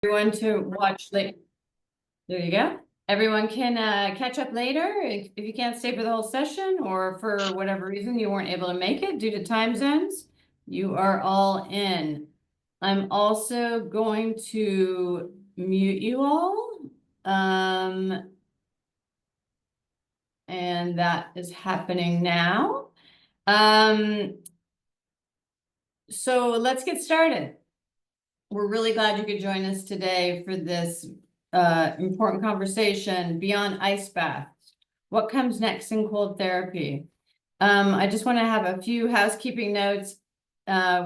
Everyone to watch late. There you go. Everyone can catch up later if you can't stay for the whole session or for whatever reason you weren't able to make it due to time zones. You are all in. I'm also going to mute you all. And that is happening now. So let's get started. We're really glad you could join us today for this important conversation beyond ice baths. What comes next in cold therapy? I just want to have a few housekeeping notes,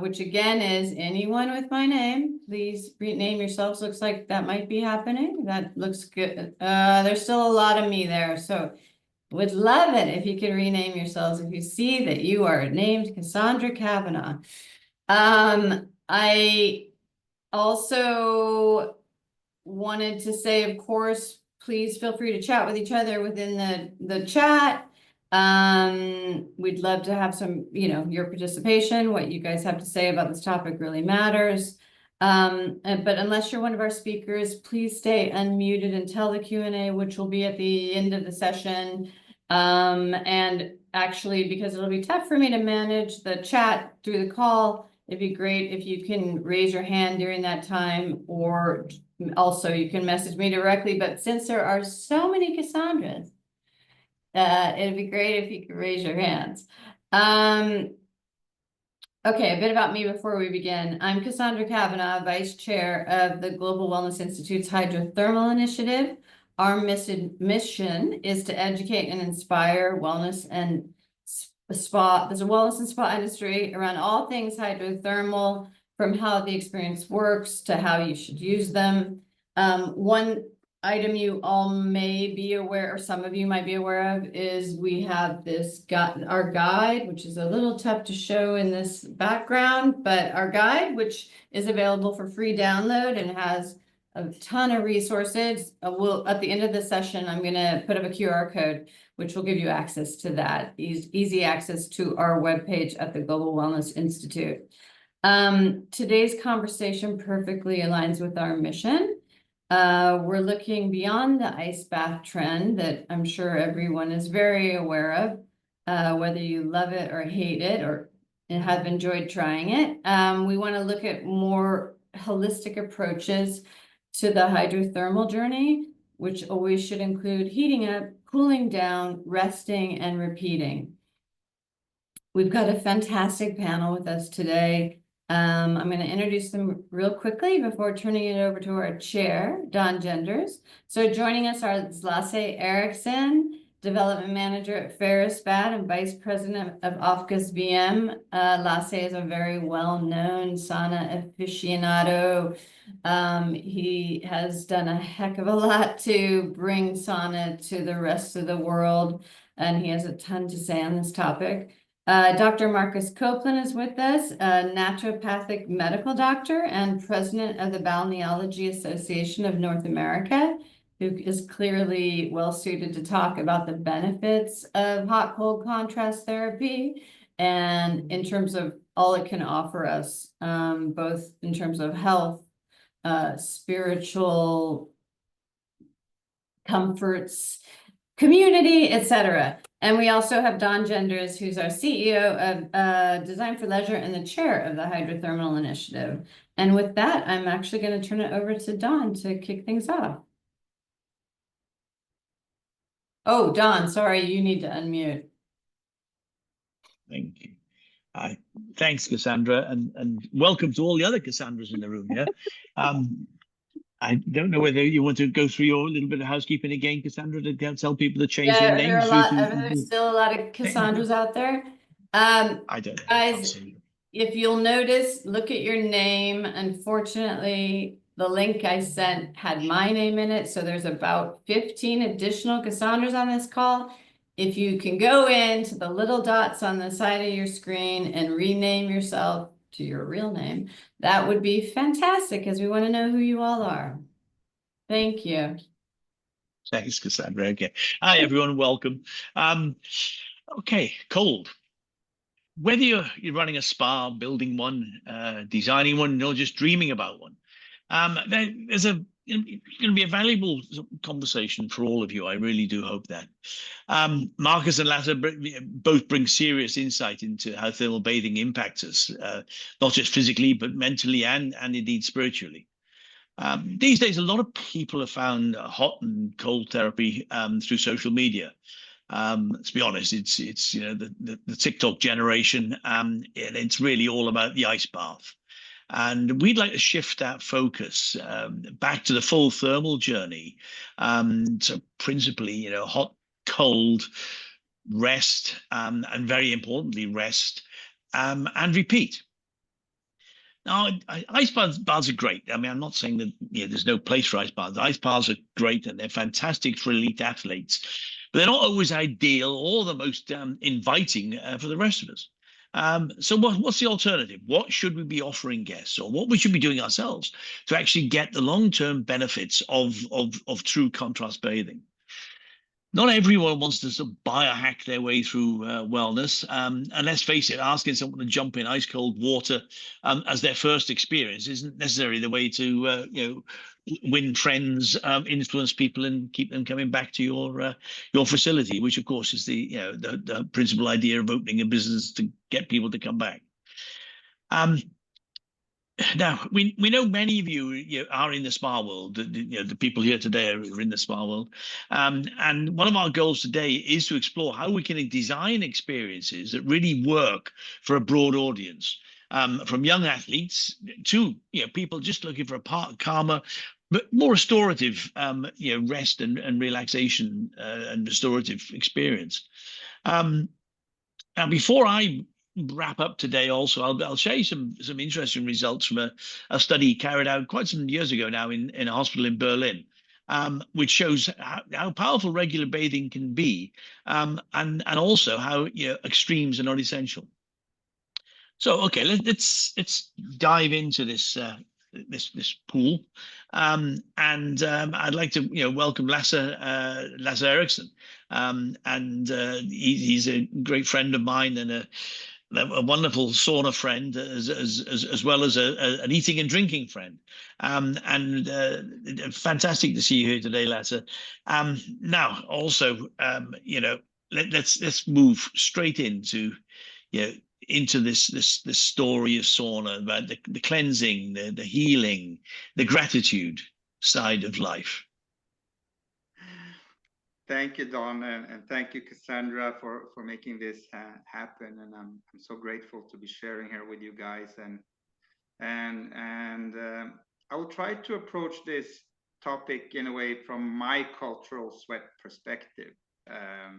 which again is anyone with my name, please rename yourselves. Looks like that might be happening. That looks good. There's still a lot of me there, so would love it if you could rename yourselves if you see that you are named Cassandra Kavanaugh. I also wanted to say, of course, please feel free to chat with each other within the chat. We'd love to have some, your participation. What you guys have to say about this topic really matters. But unless you're one of our speakers, please stay unmuted until the Q&A, which will be at the end of the session. And actually, because it'll be tough for me to manage the chat through the call, it'd be great if you can raise your hand during that time, or also you can message me directly. But since there are so many Cassandras, it'd be great if you could raise your hands. Okay, a bit about me before we begin. I'm Cassandra Kavanaugh, Vice Chair of the Global Wellness Institute's Hydrothermal Initiative. Our mission is to educate and inspire wellness and spa. There's a wellness and spa industry around all things hydrothermal, from how the experience works to how you should use them. One item you all may be aware, or some of you might be aware of, is we have this our guide, which is a little tough to show in this background, but our guide, which is available for free download and has a ton of resources. At the end of the session, I'm going to put up a QR code, which will give you access to that, easy access to our webpage at the Global Wellness Institute. Today's conversation perfectly aligns with our mission. We're looking beyond the ice bath trend that I'm sure everyone is very aware of, whether you love it or hate it or have enjoyed trying it. We want to look at more holistic approaches to the hydrothermal journey, which always should include heating up, cooling down, resting, and repeating. We've got a fantastic panel with us today. I'm going to introduce them real quickly before turning it over to our chair, Don Genders. So joining us are Lasse Eriksson, Development Manager at Ferris Bad and Vice President of Office VM. Lasse is a very well-known sauna aficionado. He has done a heck of a lot to bring sauna to the rest of the world, and he has a ton to say on this topic. Dr. Marcus Copeland is with us, a naturopathic medical doctor and president of the Balneology Association of North America, who is clearly well suited to talk about the benefits of hot-cold contrast therapy and in terms of all it can offer us, both in terms of health, spiritual comforts, community, etc. And we also have Don Genders, who's our CEO of Design for Leisure and the chair of the Hydrothermal Initiative. And with that, I'm actually going to turn it over to Don to kick things off. Oh, Don, sorry, you need to unmute. Thank you. Thanks, Cassandra, and welcome to all the other Cassandras in the room here. I don't know whether you want to go through your little bit of housekeeping again, Cassandra, to tell people to change their names. There's still a lot of Cassandras out there. I don't know. Guys, if you'll notice, look at your name. Unfortunately, the link I sent had my name in it, so there's about 15 additional Cassandras on this call. If you can go into the little dots on the side of your screen and rename yourself to your real name, that would be fantastic, because we want to know who you all are. Thank you. Thanks, Cassandra. Okay. Hi, everyone. Welcome. Okay, cold. Whether you're running a spa, building one, designing one, or just dreaming about one, There's going to be a valuable conversation for all of you. I really do hope that. Marcus and Latta both bring serious insight into how thermal bathing impacts us, not just physically, but mentally and indeed spiritually. These days, a lot of people have found hot and cold therapy through social media. Let's be honest, it's the TikTok generation, and it's really all about the ice bath. And we'd like to shift that focus back to the full thermal journey. So principally, hot, cold, rest, and very importantly, rest and repeat. Now, ice baths are great. I mean, I'm not saying that there's no place for ice baths. Ice baths are great and they're fantastic for elite athletes, but they're not always ideal or the most inviting for the rest of us. So what's the alternative? What should we be offering guests, or what we should be doing ourselves to actually get the long-term benefits of true contrast bathing? Not everyone wants to sort of biohack their way through wellness. And let's face it, asking someone to jump in ice cold water as their first experience isn't necessarily the way to win friends, influence people, and keep them coming back to your facility, which of course is the principal idea of opening a business, to get people to come back. Now, we know many of you, are in the spa world. The people here today are in the spa world. And one of our goals today is to explore how we can design experiences that really work for a broad audience, from young athletes to people just looking for a calmer, but more restorative, rest and relaxation and restorative experience. Now, before I wrap up today, also, I'll share you some interesting results from a study carried out quite some years ago now in a hospital in Berlin, which shows how powerful regular bathing can be, and also how extremes are not essential. So, okay, let's dive into this this pool, and I'd like to welcome Lasse Eriksson, and he's a great friend of mine and a wonderful sauna friend, as well as an eating and drinking friend, and fantastic to see you here today, Lasse. Now, also, let's move straight into into this story of sauna, about the cleansing, the healing, the gratitude side of life. Thank you, Don, and thank you, Cassandra, for making this happen. And I'm so grateful to be sharing here with you guys. And I will try to approach this topic in a way from my cultural sweat perspective,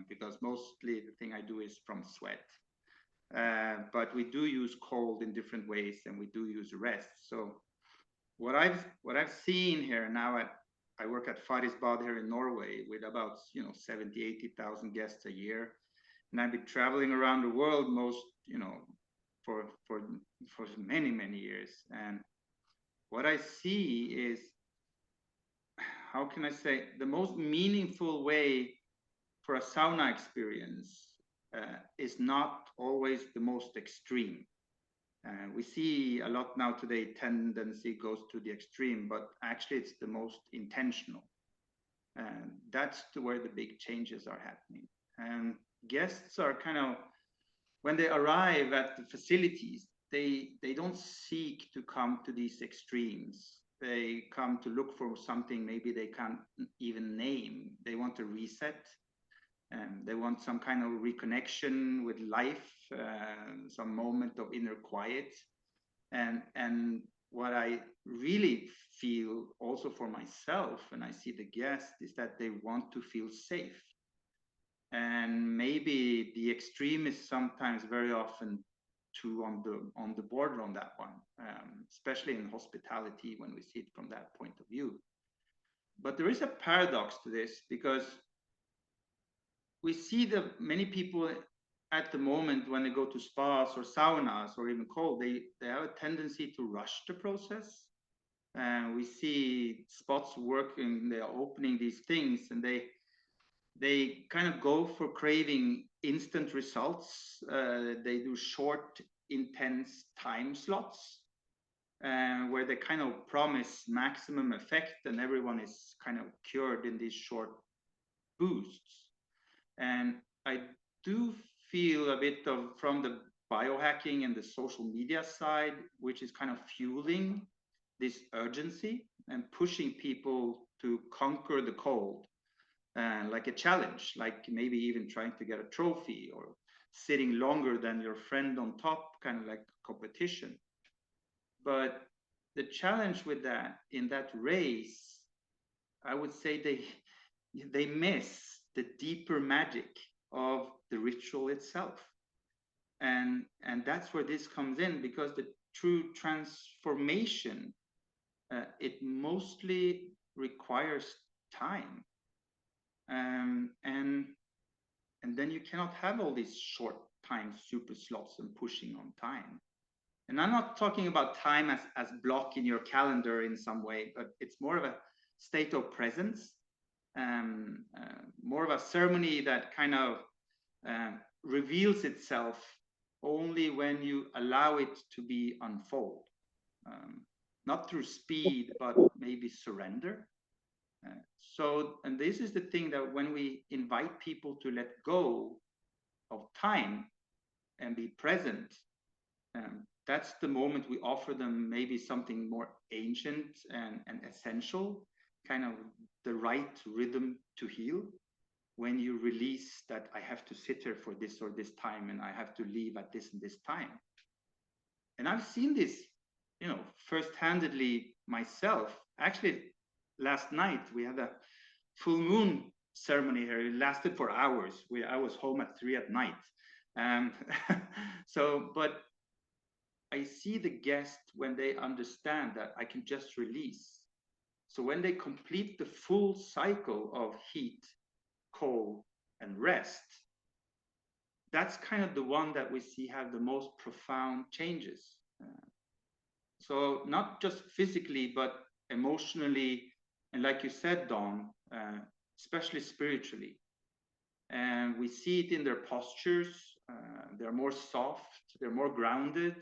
because mostly the thing I do is from sweat. But we do use cold in different ways, and we do use rest. So what I've seen here now I work at Bad here in Norway with about 70,000-80,000 guests a year, and I've been traveling around the world for many years. And what I see is, how can I say, the most meaningful way for a sauna experience is not always the most extreme. We see a lot now today, tendency goes to the extreme, but actually it's the most intentional. And that's where the big changes are happening. And guests are kind of, when they arrive at the facilities, they don't seek to come to these extremes. They come to look for something maybe they can't even name. They want to reset. They want some kind of reconnection with life, some moment of inner quiet. And what I really feel also for myself when I see the guests is that they want to feel safe. And maybe the extreme is sometimes very often too on the border on that one, especially in hospitality when we see it from that point of view. But there is a paradox to this, because we see that many people at the moment when they go to spas or saunas or even cold, they have a tendency to rush the process. And we see spots working, they're opening these things, and they kind of go for craving instant results. They do short, intense time slots. where they kind of promise maximum effect and everyone is kind of cured in these short boosts. And I do feel a bit of from the biohacking and the social media side, which is kind of fueling this urgency and pushing people to conquer the cold, like a challenge, like maybe even trying to get a trophy or sitting longer than your friend on top, kind of like competition. But the challenge with that, in that race, I would say they miss the deeper magic of the ritual itself. And that's where this comes in, because the true transformation, it mostly requires time. And then you cannot have all these short time super slots and pushing on time. And I'm not talking about time as block in your calendar in some way, but it's more of a state of presence, more of a ceremony that kind of reveals itself only when you allow it to be unfold, not through speed, but maybe surrender. And this is the thing, that when we invite people to let go of time and be present, that's the moment we offer them maybe something more ancient and essential, kind of the right rhythm to heal. When you release that I have to sit here for this or this time and I have to leave at this and this time. And I've seen this, first-handedly myself. Actually, last night we had a full moon ceremony here. It lasted for hours. I was home at 3 p.m. But I see the guest when they understand that I can just release. So when they complete the full cycle of heat, cold, and rest, that's kind of the one that we see have the most profound changes. So not just physically, but emotionally, and like you said, Dawn, especially spiritually. And we see it in their postures. They're more soft, they're more grounded.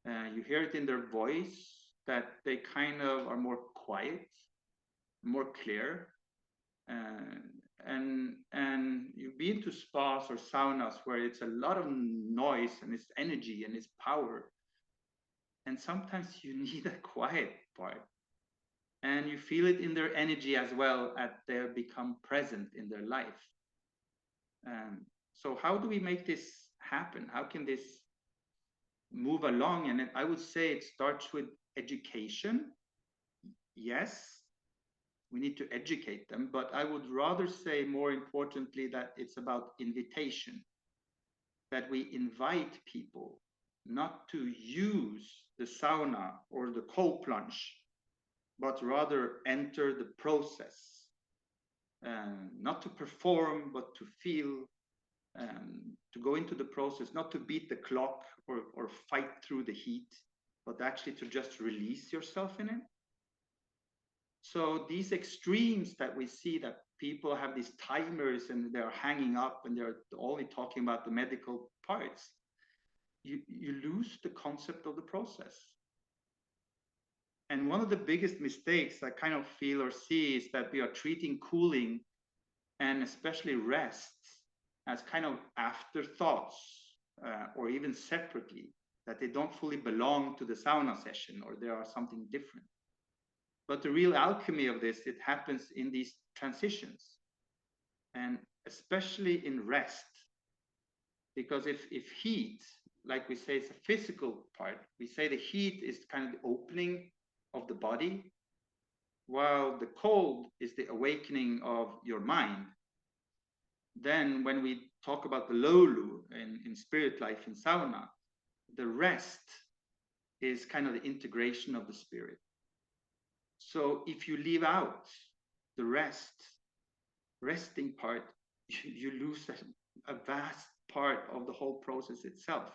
You hear it in their voice, that they kind of are more quiet, more clear. And you've been to spas or saunas where it's a lot of noise and it's energy and it's power. And sometimes you need a quiet part. And you feel it in their energy as well, as they become present in their life. So how do we make this happen? How can this move along? And I would say it starts with education. Yes, we need to educate them, but I would rather say more importantly that it's about invitation, that we invite people not to use the sauna or the cold plunge, but rather enter the process, not to perform, but to feel, to go into the process, not to beat the clock or fight through the heat, but actually to just release yourself in it. So these extremes that we see, that people have these timers and they're hanging up and they're only talking about the medical parts, you lose the concept of the process. And one of the biggest mistakes I kind of feel or see is that we are treating cooling and especially rest as kind of afterthoughts, or even separately, that they don't fully belong to the sauna session or there are something different. But the real alchemy of this, it happens in these transitions, and especially in rest. Because if heat, like we say, it's a physical part, we say the heat is kind of the opening of the body, while the cold is the awakening of your mind. Then when we talk about the lolu in spirit life in sauna, the rest is kind of the integration of the spirit. So if you leave out the resting part, you lose a vast part of the whole process itself.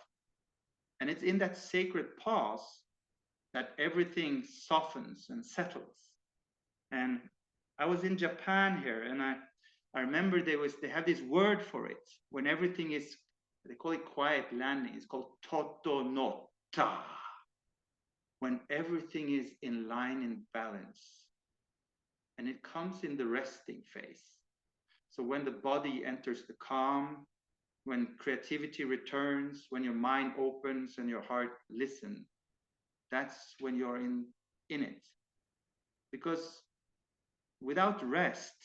And it's in that sacred pause that everything softens and settles. And I was in Japan here, and I remember they have this word for it when everything is, they call it quiet landing. It's called Totonota. when everything is in line and balance. And it comes in the resting phase. So when the body enters the calm, when creativity returns, when your mind opens and your heart listens, that's when you're in it. Because without rest,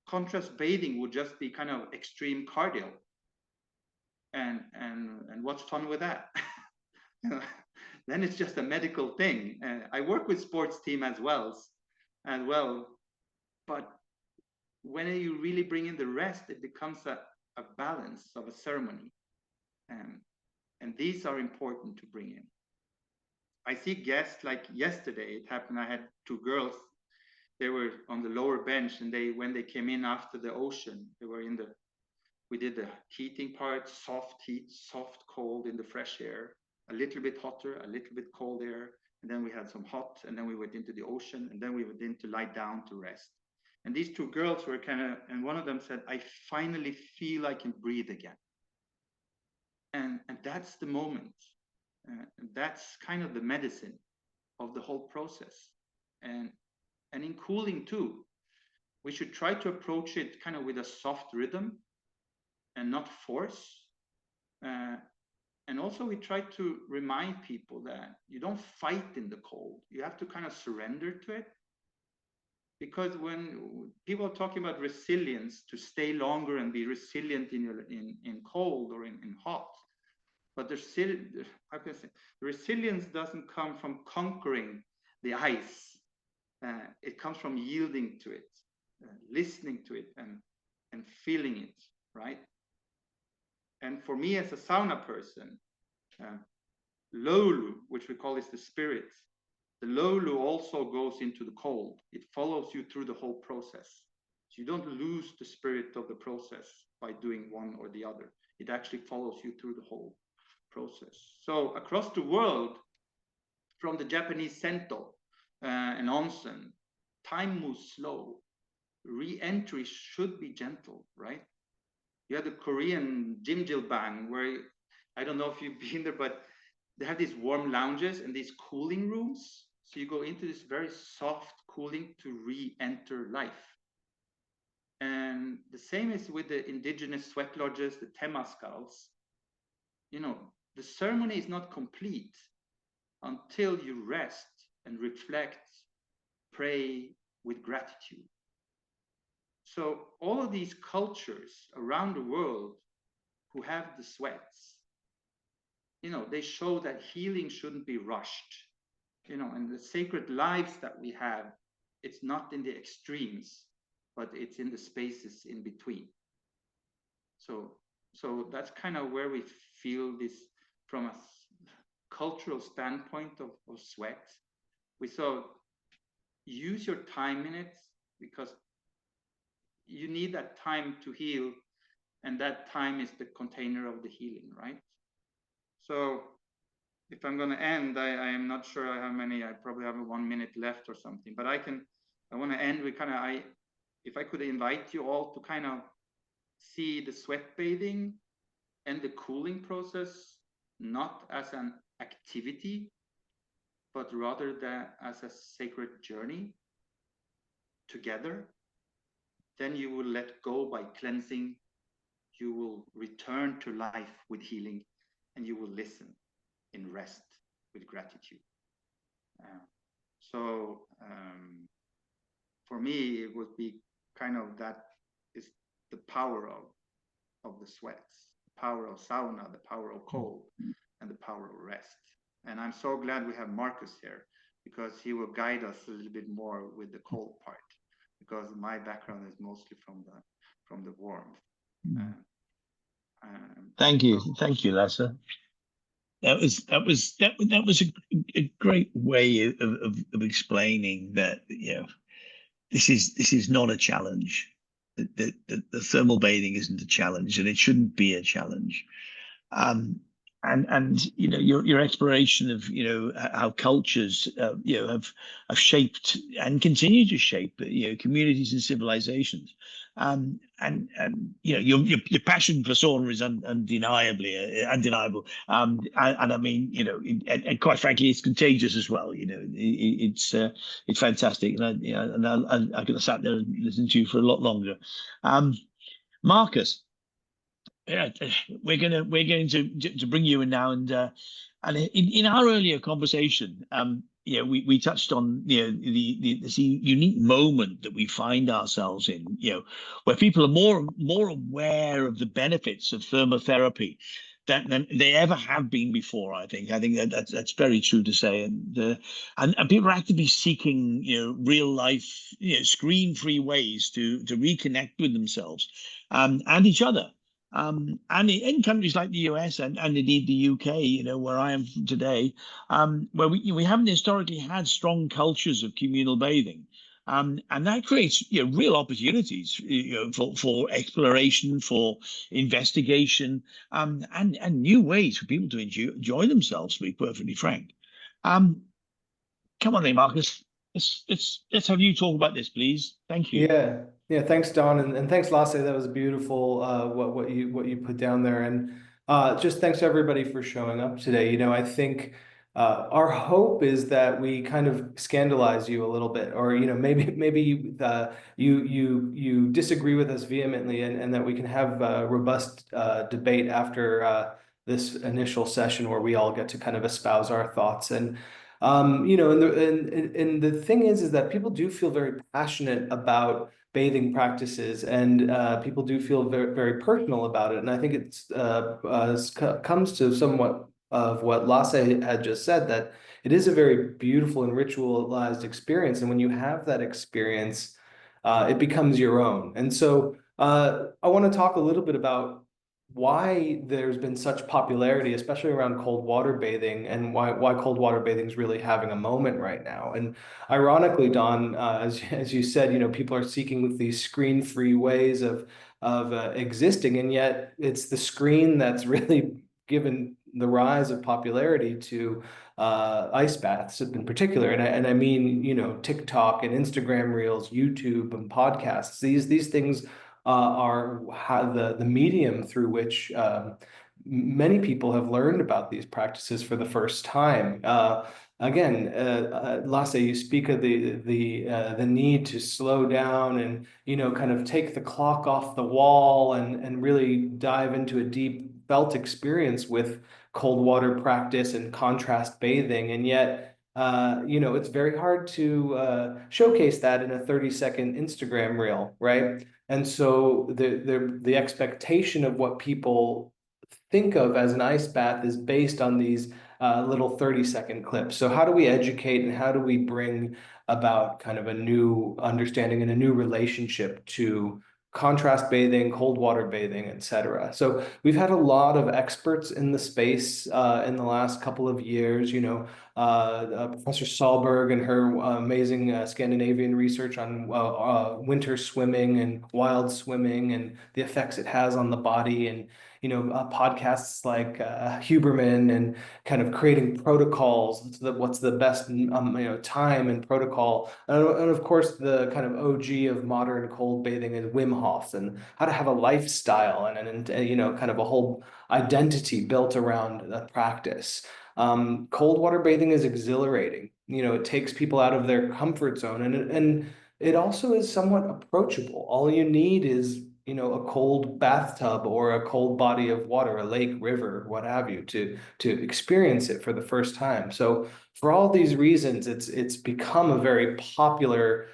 contrast bathing would just be kind of extreme cardio. And what's fun with that? Then it's just a medical thing. I work with sports team as well, but when you really bring in the rest, it becomes a balance of a ceremony. And these are important to bring in. I see guests, like yesterday, it happened, I had two girls, they were on the lower bench, and when they came in after the ocean, they were we did the heating part, soft heat, soft cold in the fresh air, a little bit hotter, a little bit cold air, and then we had some hot, and then we went into the ocean, and then we went in to lie down to rest. And these two girls were and one of them said, I finally feel I can breathe again. And that's the moment. And that's kind of the medicine of the whole process. And in cooling too, we should try to approach it kind of with a soft rhythm and not force. And also we try to remind people that you don't fight in the cold. You have to kind of surrender to it. Because when people are talking about resilience, to stay longer and be resilient in cold or in hot, but how can I say, resilience doesn't come from conquering the ice. It comes from yielding to it, listening to it, and feeling it, right? And for me as a sauna person, Lolu, which we call is the spirit, the Lolu also goes into the cold. It follows you through the whole process. So you don't lose the spirit of the process by doing one or the other. It actually follows you through the whole process. So across the world, from the Japanese Sento and onsen, time moves slow. Re-entry should be gentle, right? You have the Korean Jimjilbang, where I don't know if you've been there, but they have these warm lounges and these cooling rooms. So you go into this very soft cooling to re-enter life. And the same is with the indigenous sweat lodges, the temazcals. You know, the ceremony is not complete until you rest and reflect, pray with gratitude. So all of these cultures around the world who have the sweats, you know, they show that healing shouldn't be rushed, you know, and the sacred lives that we have, it's not in the extremes, but it's in the spaces in between. So that's kind of where we feel this from a cultural standpoint of sweat. We saw use your time in it, because you need that time to heal, and that time is the container of the healing, right? So if I'm going to end, I am not sure how many, I probably have 1 minute left or something, but I want to end with kind of, if I could invite you all to kind of see the sweat bathing and the cooling process, not as an activity, but rather as a sacred journey together. Then you will let go by cleansing, you will return to life with healing, and you will listen in rest with gratitude. For me, it would be kind of that is the power of the sweats, the power of sauna, the power of cold, and the power of rest. And I'm so glad we have Marcus here, because he will guide us a little bit more with the cold part, because my background is mostly from the warmth. Thank you, Lasse. That was a great way of explaining that, you know, this is not a challenge. The thermal bathing isn't a challenge, and it shouldn't be a challenge. and your exploration of how cultures have shaped and continue to shape communities and civilizations, and your passion for sauna is undeniably undeniable, and I mean and quite frankly it's contagious as well. It's fantastic, and I could have sat there and listened to you for a lot longer. Marcus, yeah, we're going to bring you in now, and in our earlier conversation, we touched on this unique moment that we find ourselves in, where people are more aware of the benefits of thermotherapy than they ever have been before. I think that's very true to say, and people are actively seeking real life screen-free ways to reconnect with themselves and each other. And in countries like the US and indeed the UK, where I am from today, where we haven't historically had strong cultures of communal bathing, and that creates real opportunities for exploration, for investigation, and new ways for people to enjoy themselves. To be perfectly frank, um, come on then, Marcus. Let's have you talk about this, please. Thank you. Yeah, yeah. Thanks, Don, and thanks, Lasse. That was beautiful. What you put down there, and just thanks everybody for showing up today. I think our hope is that we kind of scandalize you a little bit, or maybe you disagree with us vehemently, and that we can have a robust debate after this initial session where we all get to kind of espouse our thoughts. And and the thing is that people do feel very passionate about bathing practices, and people do feel very, very personal about it. And I think comes to somewhat of what Lasse had just said, that it is a very beautiful and ritualized experience. And when you have that experience, it becomes your own. And so I want to talk a little bit about why there's been such popularity, especially around cold water bathing, and why cold water bathing is really having a moment right now. And ironically, Don, as you said, people are seeking these screen-free ways of existing, and yet it's the screen that's really given the rise of popularity to ice baths in particular. And I mean, TikTok and Instagram Reels, YouTube and podcasts. These things are how the medium through which many people have learned about these practices for the first time. Again, Lasse, you speak of the need to slow down and kind of take the clock off the wall and really dive into a deep felt experience with cold water practice and contrast bathing, and yet it's very hard to showcase that in a 30-second Instagram reel, right? And so the expectation of what people think of as an ice bath is based on these little 30-second clips. So how do we educate, and how do we bring about kind of a new understanding and a new relationship to contrast bathing, cold water bathing, etc.? So we've had a lot of experts in the space in the last couple of years. Professor Sahlberg and her amazing Scandinavian research on winter swimming and wild swimming and the effects it has on the body, and podcasts like Huberman, and kind of creating protocols. What's the best time and protocol, and of course the kind of OG of modern cold bathing is Wim Hof, and how to have a lifestyle and kind of a whole identity built around the practice. Cold water bathing is exhilarating. It takes people out of their comfort zone, and it also is somewhat approachable. All you need is a cold bathtub or a cold body of water, a lake, river, what have you, to experience it for the first time. So for all these reasons, it's become a very popular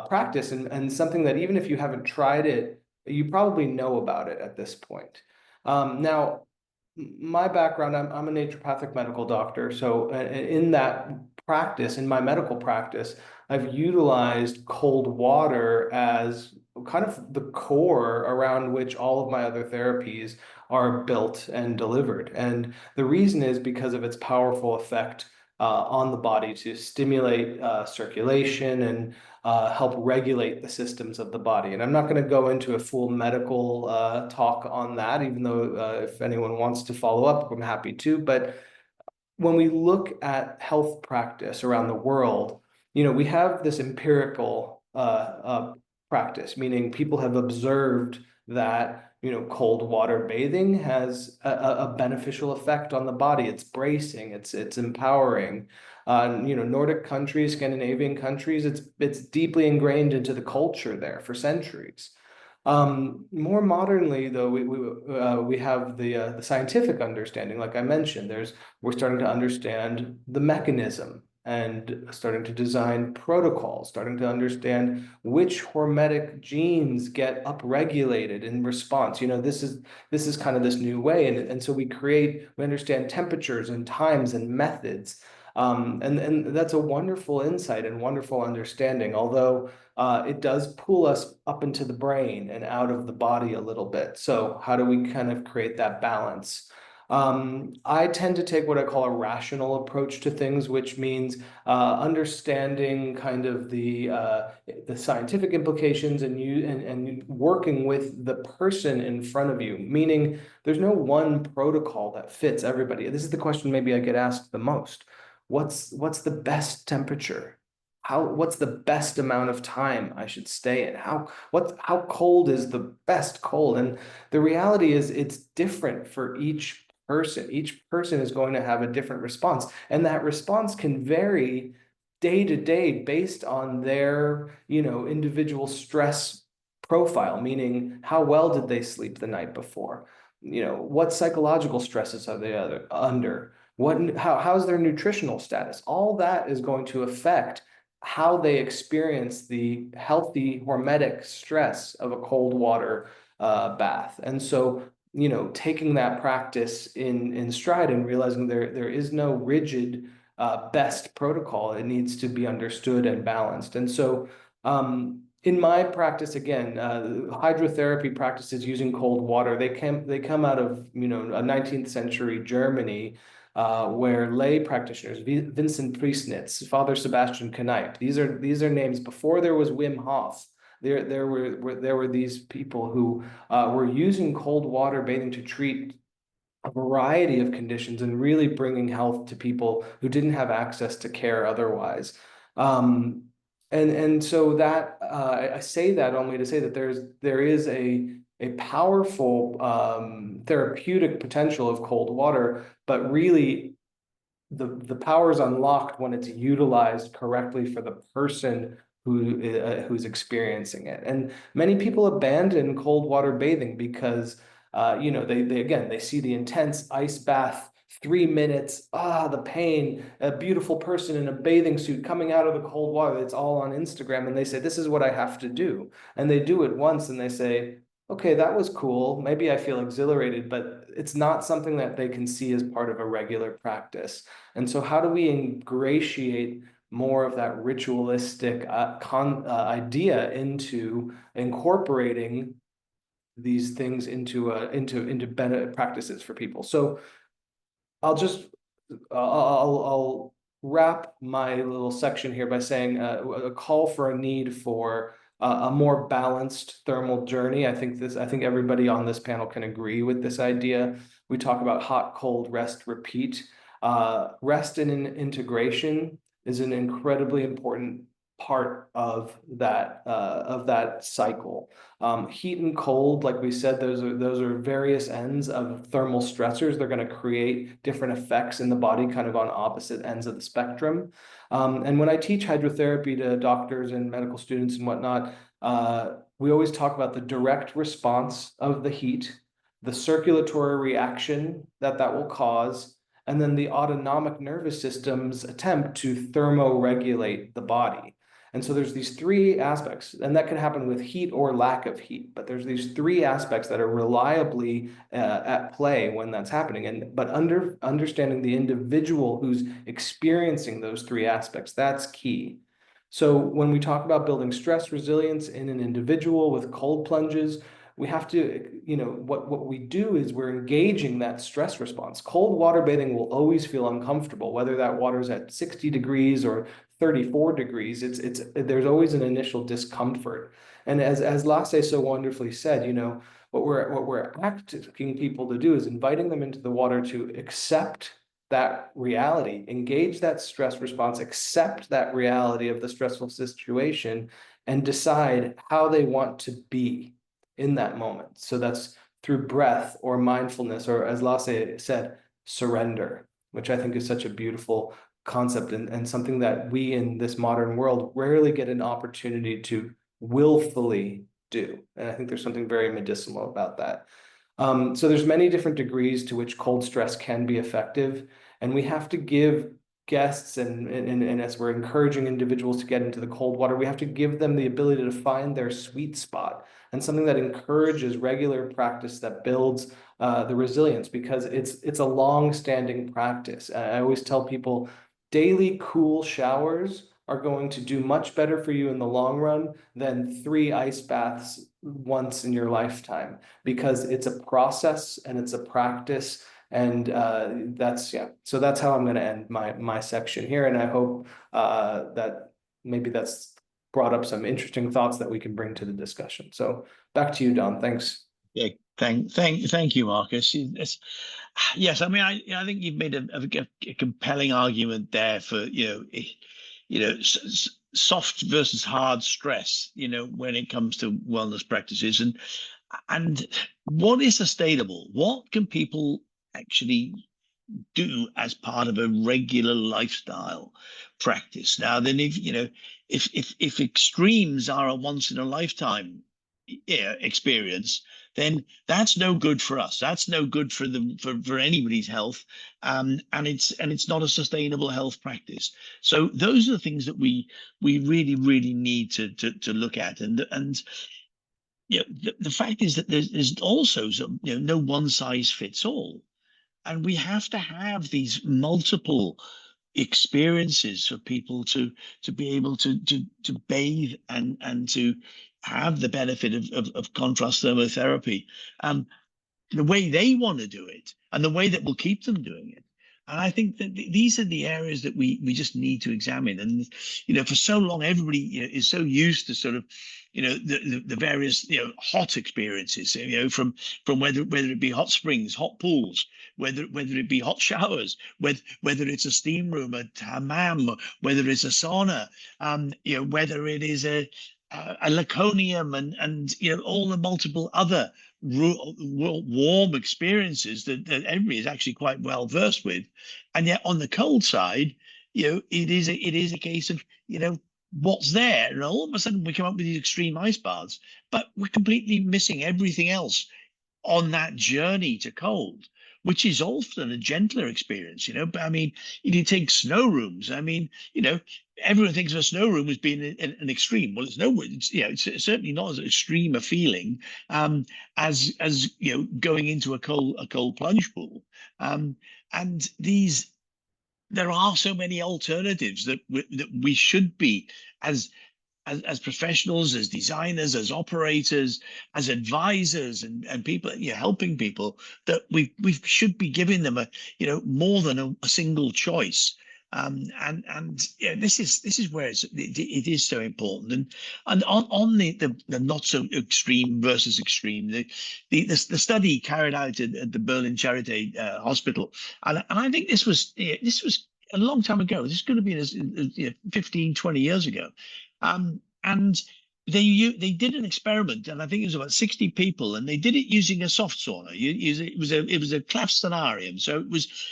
practice, and something that even if you haven't tried it, you probably know about it at this point. Now, my background, I'm a naturopathic medical doctor. So in that practice, in my medical practice, I've utilized cold water as kind of the core around which all of my other therapies are built and delivered. And the reason is because of its powerful effect on the body to stimulate circulation, and help regulate the systems of the body. And I'm not going to go into a full medical talk on that, even though if anyone wants to follow up, I'm happy to. But when we look at health practice around the world, we have this empirical practice, meaning people have observed that cold water bathing has a beneficial effect on the body. It's bracing, it's empowering. Nordic countries, Scandinavian countries, it's deeply ingrained into the culture there for centuries. More modernly, though, we have the scientific understanding. Like I mentioned, we're starting to understand the mechanism and starting to design protocols, starting to understand which hormetic genes get upregulated in response. This is kind of this new way, and so we understand temperatures and times and methods. And that's a wonderful insight and wonderful understanding, although it does pull us up into the brain and out of the body a little bit. So how do we kind of create that balance? I tend to take what I call a rational approach to things, which means understanding kind of the scientific implications and working with the person in front of you, meaning there's no one protocol that fits everybody. This is the question maybe I get asked the most. What's the best temperature? What's the best amount of time I should stay in? How cold is the best cold? And the reality is it's different for each person. Each person is going to have a different response, and that response can vary day to day based on their, individual stress profile, meaning how well did they sleep the night before? What psychological stresses are they under? How's their nutritional status? All that is going to affect how they experience the healthy hormetic stress of a cold water bath. And so, taking that practice in stride and realizing there is no rigid best protocol. It needs to be understood and balanced. And so, in my practice, again, hydrotherapy practices using cold water, they come out of a 19th century Germany, where lay practitioners, Vincent Priesnitz, Father Sebastian Kneipp, these are names before there was Wim Hof. There were these people who were using cold water bathing to treat a variety of conditions and really bringing health to people who didn't have access to care otherwise. And so that I say that only to say that there is a powerful therapeutic potential of cold water, but really the power is unlocked when it's utilized correctly for the person who's experiencing it. And many people abandon cold water bathing because they see the intense ice bath, 3 minutes, the pain, a beautiful person in a bathing suit coming out of the cold water. It's all on Instagram, and they say, this is what I have to do. And they do it once and they say, okay, that was cool. Maybe I feel exhilarated, but it's not something that they can see as part of a regular practice. And so how do we ingratiate more of that ritualistic idea into incorporating these things into better practices for people? So I'll wrap my little section here by saying a call for a need for a more balanced thermal journey. I think everybody on this panel can agree with this idea. We talk about hot, cold, rest, repeat. Rest and integration is an incredibly important part of that cycle. Heat and cold, like we said, those are various ends of thermal stressors. They're going to create different effects in the body, kind of on opposite ends of the spectrum. And when I teach hydrotherapy to doctors and medical students and whatnot, we always talk about the direct response of the heat, the circulatory reaction that will cause, and then the autonomic nervous system's attempt to thermoregulate the body. And so there's these three aspects, and that can happen with heat or lack of heat, but there's these three aspects that are reliably at play when that's happening. But understanding the individual who's experiencing those three aspects, that's key. So when we talk about building stress resilience in an individual with cold plunges, we have to, what we do is we're engaging that stress response. Cold water bathing will always feel uncomfortable, whether that water's at 60 degrees or 34 degrees. There's always an initial discomfort. And as Lasse so wonderfully said, what we're asking people to do is inviting them into the water to accept that reality, engage that stress response, accept that reality of the stressful situation, and decide how they want to be in that moment. So that's through breath or mindfulness, or as Lasse said, surrender, which I think is such a beautiful concept and something that we in this modern world rarely get an opportunity to willfully do. And I think there's something very medicinal about that. So there's many different degrees to which cold stress can be effective, and we have to give guests and as we're encouraging individuals to get into the cold water, we have to give them the ability to find their sweet spot and something that encourages regular practice that builds the resilience, because it's a long-standing practice. I always tell people daily cool showers are going to do much better for you in the long run than 3 ice baths once in your lifetime, because it's a process and it's a practice. And so that's how I'm going to end my section here. And I hope that maybe that's brought up some interesting thoughts that we can bring to the discussion. So back to you, Don. Thanks. Yeah, thank you, Marcus. Yes, I mean, I think you've made a compelling argument there for soft versus hard stress, when it comes to wellness practices, and what is sustainable. What can people actually do as part of a regular lifestyle practice? Now, then, if extremes are a once in a lifetime experience, then that's no good for us. That's no good for anybody's health, and it's not a sustainable health practice. So those are the things that we really need to look at, and the fact is that there's also no one size fits all, and we have to have these multiple experiences for people to be able to bathe and to have the benefit of contrast thermotherapy, the way they want to do it and the way that will keep them doing it. And I think that these are the areas that we just need to examine. And for so long, everybody is so used to sort of the various hot experiences, from whether it be hot springs, hot pools, whether it be hot showers, whether it's a steam room, a hammam, whether it's a sauna, whether it is a laconium, and all the multiple other warm experiences that everybody is actually quite well versed with. And yet on the cold side, it is a case of what's there, and all of a sudden we come up with these extreme ice baths, but we're completely missing everything else on that journey to cold, which is often a gentler experience. But I mean, if you take snow rooms, I mean, everyone thinks of a snow room as being an extreme. Well, it's certainly not as extreme a feeling as going into a cold plunge pool. And there are so many alternatives that we should be, as professionals, as designers, as operators, as advisors, and people, helping people, that we should be giving them more than a single choice. This is where it is so important. And on the not so extreme versus extreme, the study carried out at the Berlin Charité Hospital, and I think this was a long time ago. This is going to be 15, 20 years ago. And they did an experiment, and I think it was about 60 people, and they did it using a soft sauna. It was a Klafstanarium, so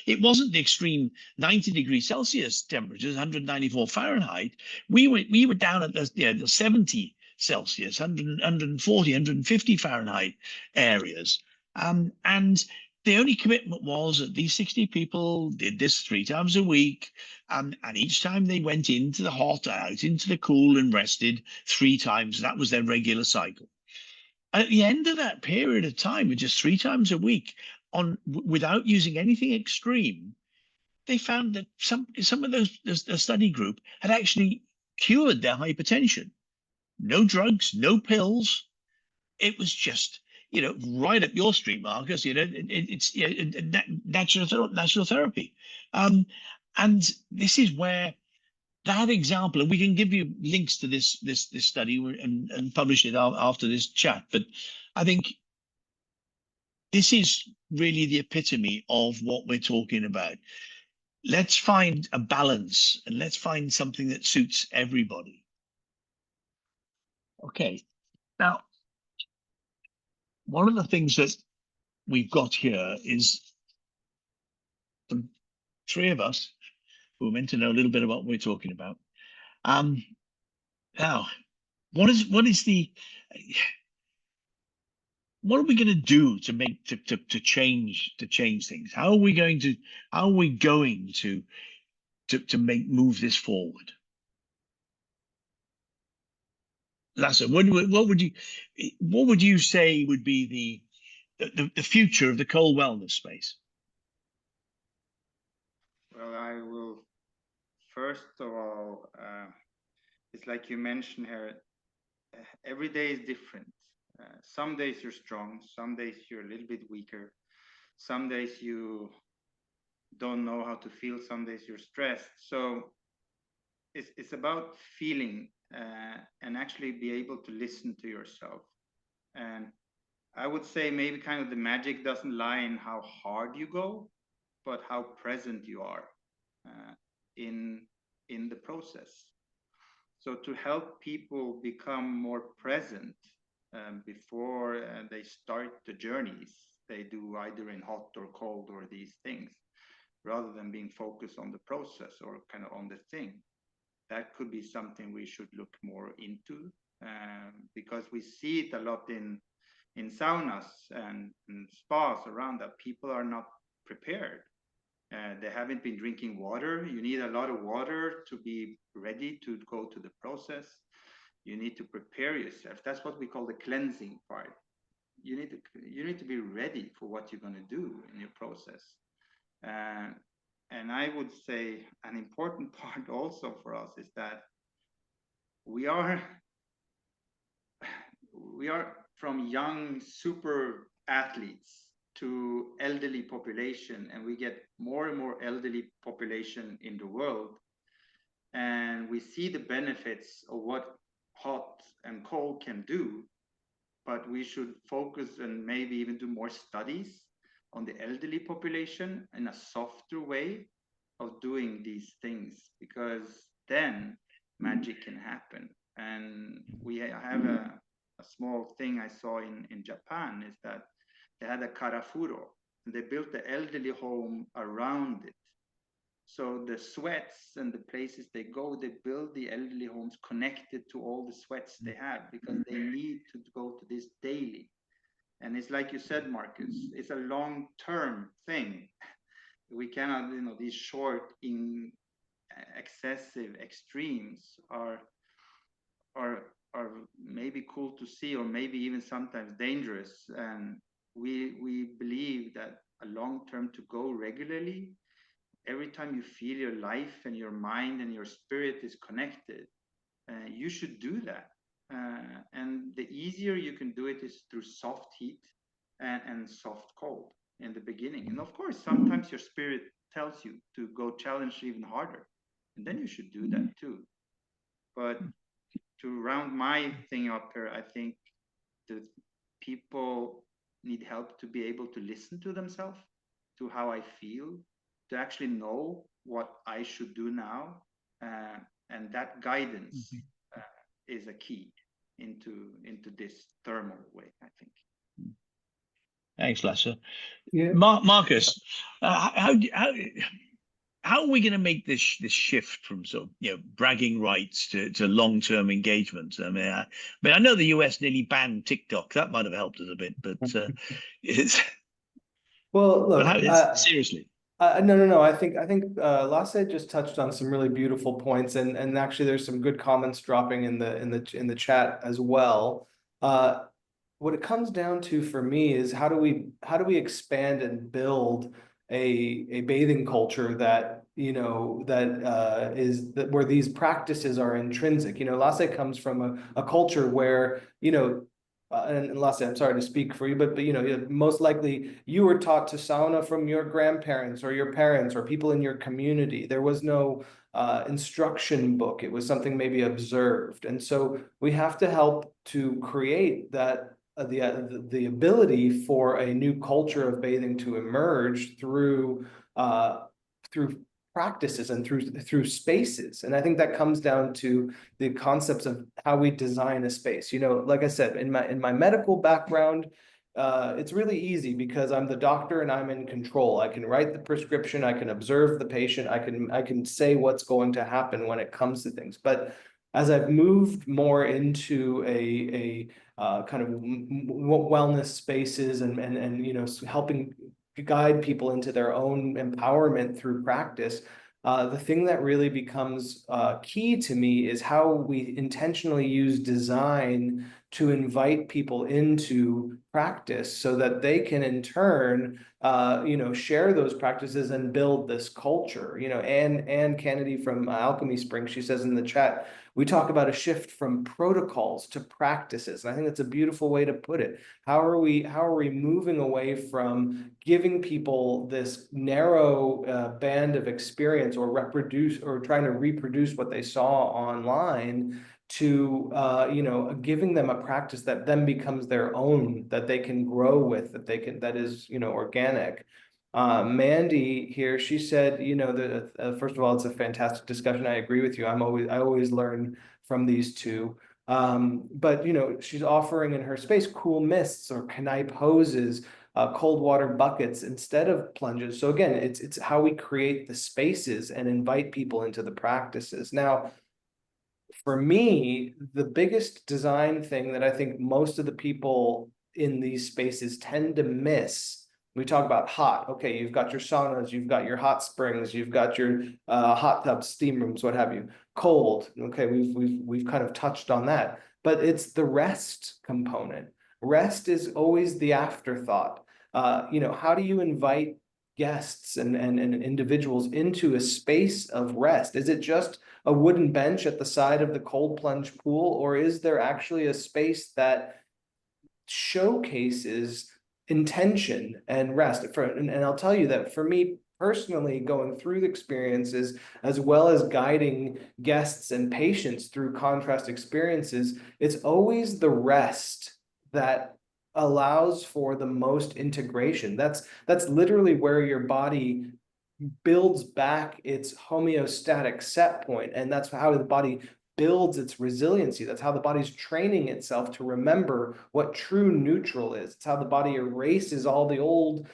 it wasn't the extreme 90 degrees Celsius temperatures, 194 Fahrenheit. We were down at the 70 Celsius, 140, 150 Fahrenheit areas, and the only commitment was that these 60 people did this 3 times a week, and each time they went into the hot, out into the cool, and rested 3 times. That was their regular cycle. And at the end of that period of time, with just 3 times a week, without using anything extreme, they found that some of the study group had actually cured their hypertension. No drugs, no pills. It was just right up your street, Marcus. It's natural therapy, and this is where that example, and we can give you links to this study and publish it after this chat. But I think this is really the epitome of what we're talking about. Let's find a balance and let's find something that suits everybody. Okay, now one of the things that we've got here is the three of us who are meant to know a little bit about what we're talking about. Now, what are we going to do to make to change things? How are we going to move this forward? Lasse, what would you say would be the future of the cold wellness space? Well, I will first of all, it's like you mentioned here, every day is different. Some days you're strong, some days you're a little bit weaker, some days you don't know how to feel, some days you're stressed. So it's about feeling and actually be able to listen to yourself. And I would say maybe kind of the magic doesn't lie in how hard you go, but how present you are in the process. So to help people become more present before they start the journeys they do either in hot or cold or these things, rather than being focused on the process or kind of on the thing, that could be something we should look more into, because we see it a lot in saunas and spas around that people are not prepared. They haven't been drinking water. You need a lot of water to be ready to go to the process. You need to prepare yourself. That's what we call the cleansing part. You need to be ready for what you're going to do in your process. And I would say an important part also for us is that we are from young super athletes to elderly population, and we get more and more elderly population in the world, and we see the benefits of what hot and cold can do, but we should focus and maybe even do more studies on the elderly population in a softer way of doing these things, because then magic can happen. And we have a small thing I saw in Japan is that they had a karafuro, and they built the elderly home around it. So the sweats and the places they go, they build the elderly homes connected to all the sweats they have, because they need to go to this daily. And it's like you said, Marcus, it's a long-term thing. We cannot, these short, excessive extremes are maybe cool to see, or maybe even sometimes dangerous. And we believe that a long term to go regularly, every time you feel your life and your mind and your spirit is connected, you should do that. And the easier you can do it is through soft heat and soft cold in the beginning. And of course, sometimes your spirit tells you to go challenge even harder, and then you should do that too. But to round my thing up here, I think the people need help to be able to listen to themselves, to how I feel, to actually know what I should do now. And that guidance is a key into this thermal way, I think. Thanks, Lasse. Yeah. Marcus, how are we going to make this shift from sort of bragging rights to long-term engagement? I mean, I know the US nearly banned TikTok. That might have helped us a bit, but it's Well, look, seriously. No. I think Lasse just touched on some really beautiful points, and actually there's some good comments dropping in the chat as well. What it comes down to for me is how do we expand and build a bathing culture that where these practices are intrinsic. Lasse comes from a culture where and Lasse, I'm sorry to speak for you, but you know, most likely you were taught to sauna from your grandparents or your parents or people in your community. There was no instruction book. It was something maybe observed. And so we have to help to create that the ability for a new culture of bathing to emerge through through practices and through spaces. And I think that comes down to the concepts of how we design a space. You know, like I said, in my medical background, it's really easy because I'm the doctor and I'm in control. I can write the prescription, I can observe the patient, I can say what's going to happen when it comes to things. But as I've moved more into a kind of wellness spaces and you know, helping guide people into their own empowerment through practice, the thing that really becomes key to me is how we intentionally use design to invite people into practice so that they can in turn you know, share those practices and build this culture. You know, Anne Kennedy from Alchemy Spring, she says in the chat, we talk about a shift from protocols to practices. And I think that's a beautiful way to put it. How are we moving away from giving people this narrow band of experience or trying to reproduce what they saw online to you know, giving them a practice that then becomes their own, that they can grow with, that is, you know, organic. Mandy here, she said, you know, that first of all, it's a fantastic discussion. I agree with you. I always learn from these two. But you know, she's offering in her space cool mists or knipe hoses, cold water buckets instead of plunges. So again, it's how we create the spaces and invite people into the practices. Now, for me, the biggest design thing that I think most of the people in these spaces tend to miss, we talk about hot. Okay, you've got your saunas, you've got your hot springs, you've got your hot tubs, steam rooms, what have you. Cold. Okay, we've kind of touched on that, but it's the rest component. Rest is always the afterthought. You know, how do you invite guests and individuals into a space of rest? Is it just a wooden bench at the side of the cold plunge pool, or is there actually a space that showcases intention and rest? And I'll tell you that for me personally, going through the experiences as well as guiding guests and patients through contrast experiences, it's always the rest that allows for the most integration. That's literally where your body builds back its homeostatic set point, and that's how the body builds its resiliency. That's how the body's training itself to remember what true neutral is. It's how the body erases all the old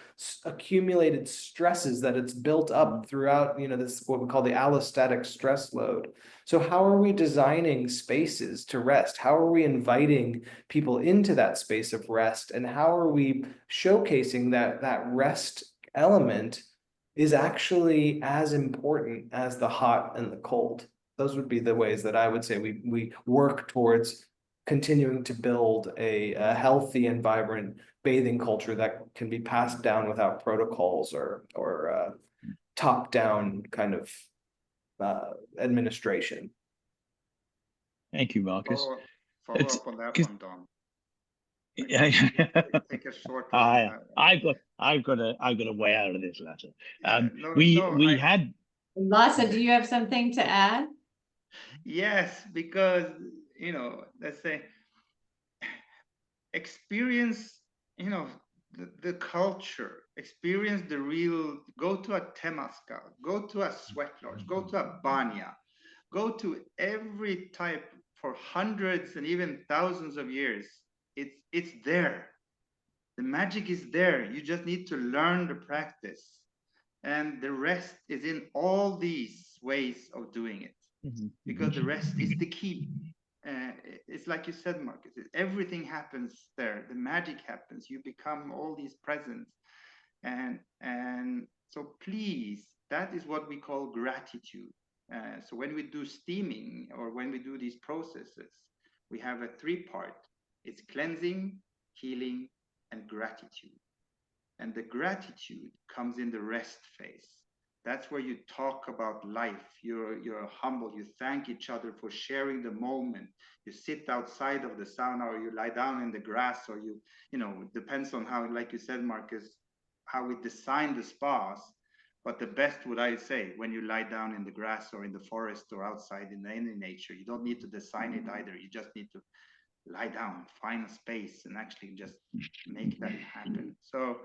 accumulated stresses that it's built up throughout, you know, this what we call the allostatic stress load. So how are we designing spaces to rest? How are we inviting people into that space of rest? And how are we showcasing that rest element is actually as important as the hot and the cold? Those would be the ways that I would say we work towards continuing to build a healthy and vibrant bathing culture that can be passed down without protocols or top-down kind of administration. Thank you, Marcus. Follow It's- up on that one, Don. Yeah, Take a short one. I've got a way out of this letter. No, We had. Lasse, do you have something to add? Yes, because, you know, let's say experience, you know, the culture, experience the real, go to a Temascal, go to a sweat lodge, go to a banya, go to every type for hundreds and even thousands of years. It's there. The magic is there. You just need to learn the practice. And the rest is in all these ways of doing it. Because the rest is the key. It's like you said, Marcus, everything happens there. The magic happens. You become all these presents. And so please, that is what we call gratitude. So when we do steaming or when we do these processes, we have a three-part. It's cleansing, healing, and gratitude. And the gratitude comes in the rest phase. That's where you talk about life. You're humble. You thank each other for sharing the moment. You sit outside of the sauna, or you lie down in the grass, or you know, it depends on how, like you said, Marcus, how we design the spas. But the best, would I say, when you lie down in the grass or in the forest or outside in any nature, you don't need to design it either. You just need to lie down, find a space, and actually just make that happen. So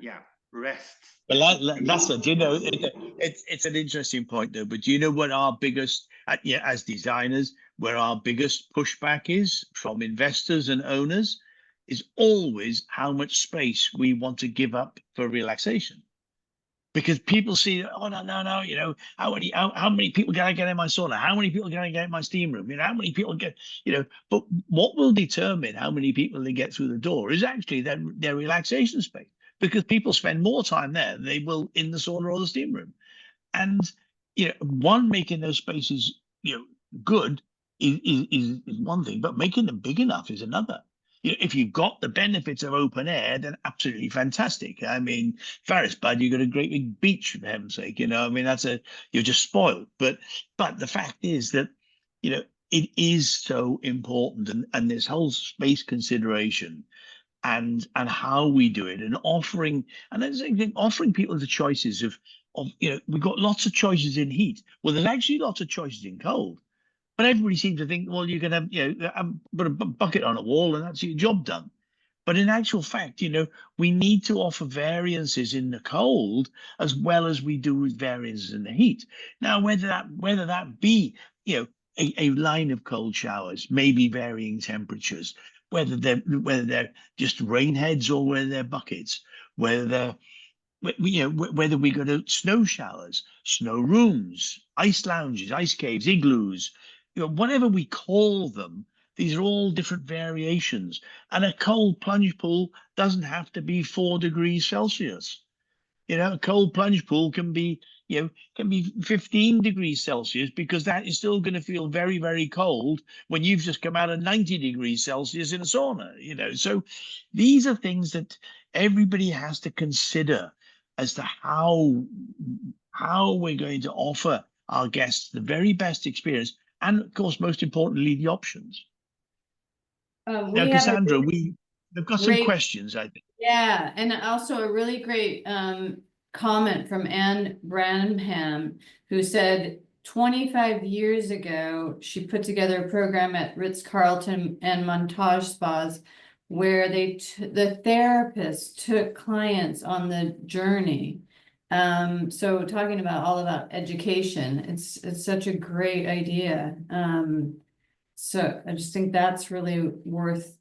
yeah, rest. Well, that's it. You know, it's an interesting point though. But do you know what our biggest, yeah, as designers, where our biggest pushback is from investors and owners, is always how much space we want to give up for relaxation. Because people see, oh no, you know, how many people can I get in my sauna? How many people can I get in my steam room? You know, how many people get, you know, but what will determine how many people they get through the door is actually their relaxation space. Because people spend more time there than they will in the sauna or the steam room. And you know, one, making those spaces, you know, good is one thing, but making them big enough is another. You know, if you've got the benefits of open air, then absolutely fantastic. I mean, Faris, bud, you've got a great big beach, for heaven's sake. You know, I mean, you're just spoiled. But the fact is that, you know, it is so important, and this whole space consideration and how we do it, and offering, and I think offering people the choices of, you know, we've got lots of choices in heat. Well, there's actually lots of choices in cold. But everybody seems to think, well, you can have, you know, put a bucket on a wall and that's your job done. But in actual fact, you know, we need to offer variances in the cold as well as we do with variances in the heat. Now, whether that be, you know, a line of cold showers, maybe varying temperatures, whether they're just rain heads or whether they're buckets, whether they're, you know, whether we go to snow showers, snow rooms, ice lounges, ice caves, igloos, you know, whatever we call them, these are all different variations. And a cold plunge pool doesn't have to be 4 degrees Celsius. You know, a cold plunge pool can be, you know, can be 15 degrees Celsius, because that is still going to feel very, very cold when you've just come out of 90 degrees Celsius in a sauna, you know. So these are things that everybody has to consider as to how we're going to offer our guests the very best experience, and of course, most importantly, the options. Now, We have a Cassandra, we've got some great, questions, I think. yeah, and also a really great comment from Anne Branham, who said 25 years ago, she put together a program at Ritz-Carlton and Montage Spas where the therapists took clients on the journey. So talking about all about education, it's such a great idea. So I just think that's really worth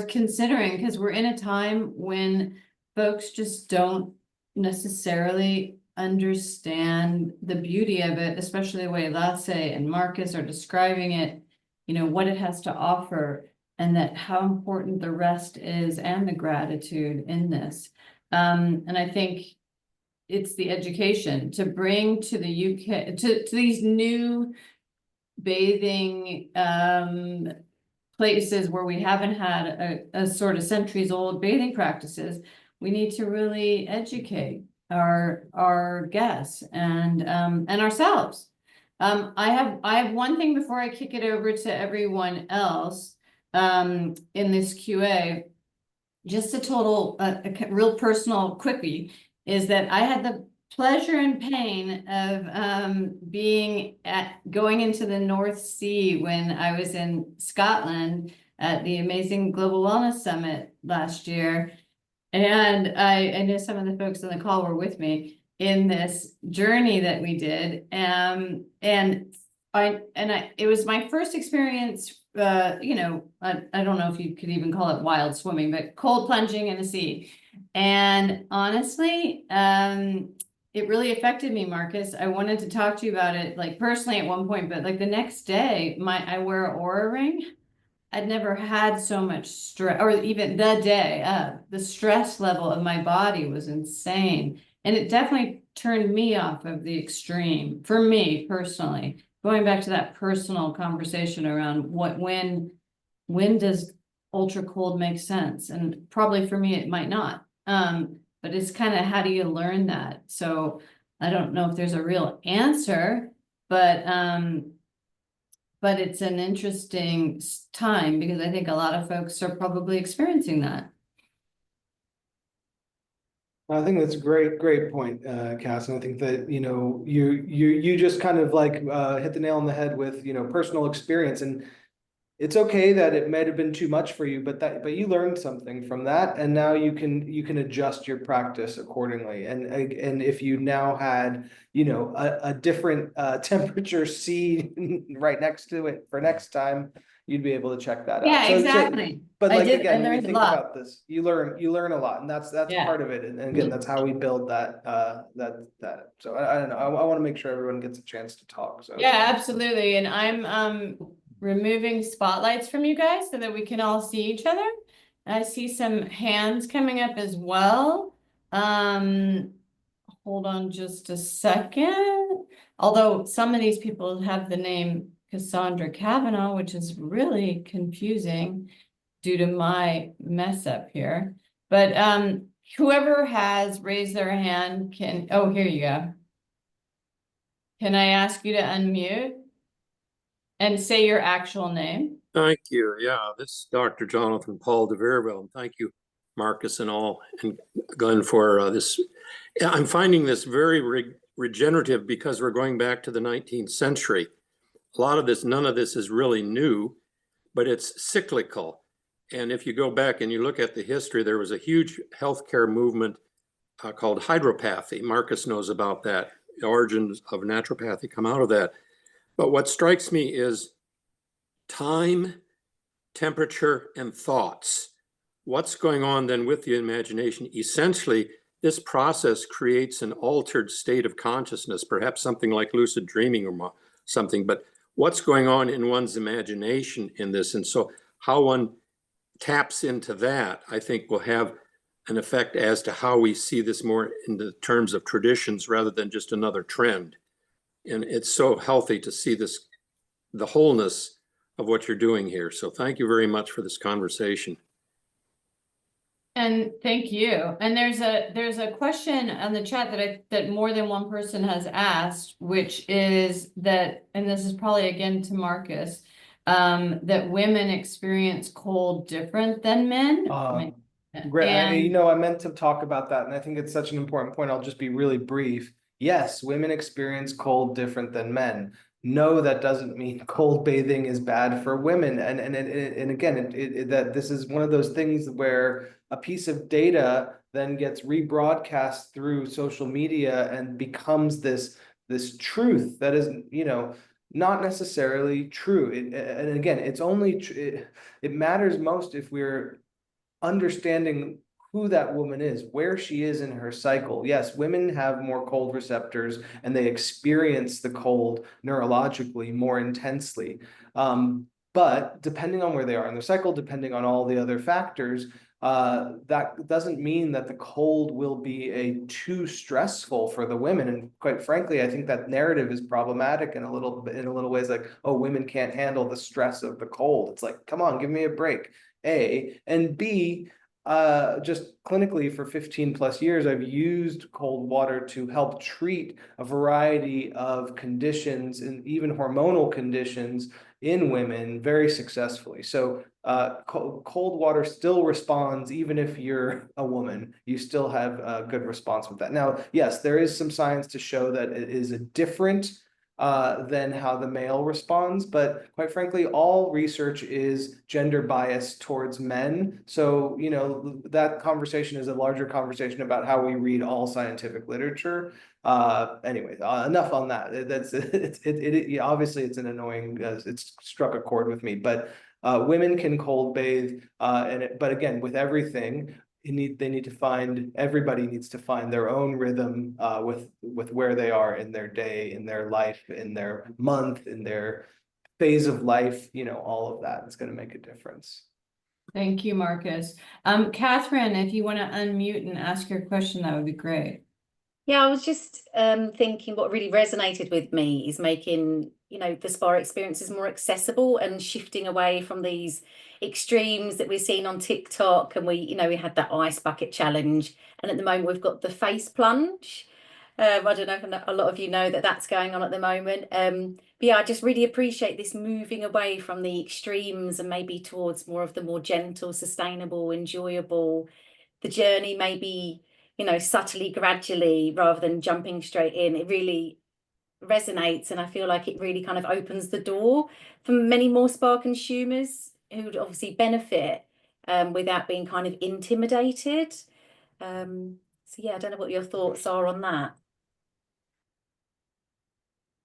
considering, because we're in a time when folks just don't necessarily understand the beauty of it, especially the way Lasse and Marcus are describing it, you know, what it has to offer, and that how important the rest is and the gratitude in this. And I think it's the education to bring to the UK, to these new bathing places where we haven't had a sort of centuries old bathing practices. We need to really educate our guests and ourselves. I have one thing before I kick it over to everyone else in this QA. Just a total a real personal quickie is that I had the pleasure and pain of going into the North Sea when I was in Scotland at the amazing Global Wellness Summit last year. And I know some of the folks on the call were with me in this journey that we did. It was my first experience, you know, I don't know if you could even call it wild swimming, but cold plunging in the sea. And honestly, it really affected me, Marcus. I wanted to talk to you about it, like personally at one point, but like the next day, I wear an Aura ring. I'd never had so much stress, or even the day of, the stress level of my body was insane. And it definitely turned me off of the extreme for me personally. Going back to that personal conversation around when does ultra cold make sense? And probably for me, it might not. but it's kind of, how do you learn that? So I don't know if there's a real answer, but it's an interesting time, because I think a lot of folks are probably experiencing that. I think that's a great point, Cass. And I think that, you just kind of like hit the nail on the head with, personal experience. And it's okay that it might have been too much for you, but you learned something from that, and now you can adjust your practice accordingly. And if you now had, a different temperature C right next to it for next time, you'd be able to check that out. Yeah, So- exactly. But I like, did- I again, when you learned a think lot. about this, you learn a lot, and that's Yeah. part of it. And again, that's how we build that. So I don't know. I want to make sure everyone gets a chance to talk. So Yeah, absolutely. And I'm removing spotlights from you guys so that we can all see each other. I see some hands coming up as well. Hold on just a second. Although some of these people have the name Cassandra Kavanaugh, which is really confusing due to my mess up here. But whoever has raised their hand can, oh, here you go. Can I ask you to unmute and say your actual name? Thank you. Yeah, this is Dr. Jonathan Paul de Verville. And thank you, Marcus and all, and Glenn, for this. I'm finding this very regenerative, because we're going back to the 19th century. A lot of this, none of this is really new, but it's cyclical. And if you go back and you look at the history, there was a huge healthcare movement called hydropathy. Marcus knows about that. The origins of naturopathy come out of that. But what strikes me is time, temperature, and thoughts. What's going on then with the imagination? Essentially, this process creates an altered state of consciousness, perhaps something like lucid dreaming or something, but what's going on in one's imagination in this? And so how one taps into that, I think, will have an effect as to how we see this more in the terms of traditions rather than just another trend. And it's so healthy to see this, the wholeness of what you're doing here. So thank you very much for this conversation. And thank you. And there's a question on the chat that more than one person has asked, which is that, and this is probably again to Marcus, that women experience cold different than men. Great. And I meant to talk about that, and I think it's such an important point. I'll just be really brief. Yes, women experience cold different than men. No, that doesn't mean cold bathing is bad for women. And again, that this is one of those things where a piece of data then gets rebroadcast through social media and becomes this truth that is, not necessarily true. And again, it's only it matters most if we're understanding who that woman is, where she is in her cycle. Yes, women have more cold receptors and they experience the cold neurologically more intensely. But depending on where they are in their cycle, depending on all the other factors, that doesn't mean that the cold will be too stressful for the women. And quite frankly, I think that narrative is problematic in a little ways, like, oh, women can't handle the stress of the cold. It's like, come on, give me a break. A, and B, just clinically for 15 plus years, I've used cold water to help treat a variety of conditions and even hormonal conditions in women very successfully. So cold water still responds, even if you're a woman, you still have a good response with that. Now, yes, there is some science to show that it is a different than how the male responds. But quite frankly, all research is gender biased towards men. So, that conversation is a larger conversation about how we read all scientific literature. Anyway, enough on that. Obviously it's an annoying, it's struck a chord with me, but women can cold bathe, but again, with everything, everybody needs to find their own rhythm with where they are in their day, in their life, in their month, in their phase of life. All of that is going to make a difference. thank you, Marcus. Catherine, if you want to unmute and ask your question, that would be great. Yeah, I was just thinking what really resonated with me is making you know, the spa experience is more accessible and shifting away from these extremes that we're seeing on TikTok. And we had that ice bucket challenge, and at the moment we've got the face plunge. I don't know if a lot of you know that that's going on at the moment. But yeah, I just really appreciate this moving away from the extremes and maybe towards more of the more gentle, sustainable, enjoyable. The journey maybe, you know, subtly, gradually, rather than jumping straight in. It really resonates, and I feel like it really kind of opens the door for many more spa consumers who would obviously benefit without being kind of intimidated. So yeah, I don't know what your thoughts are on that.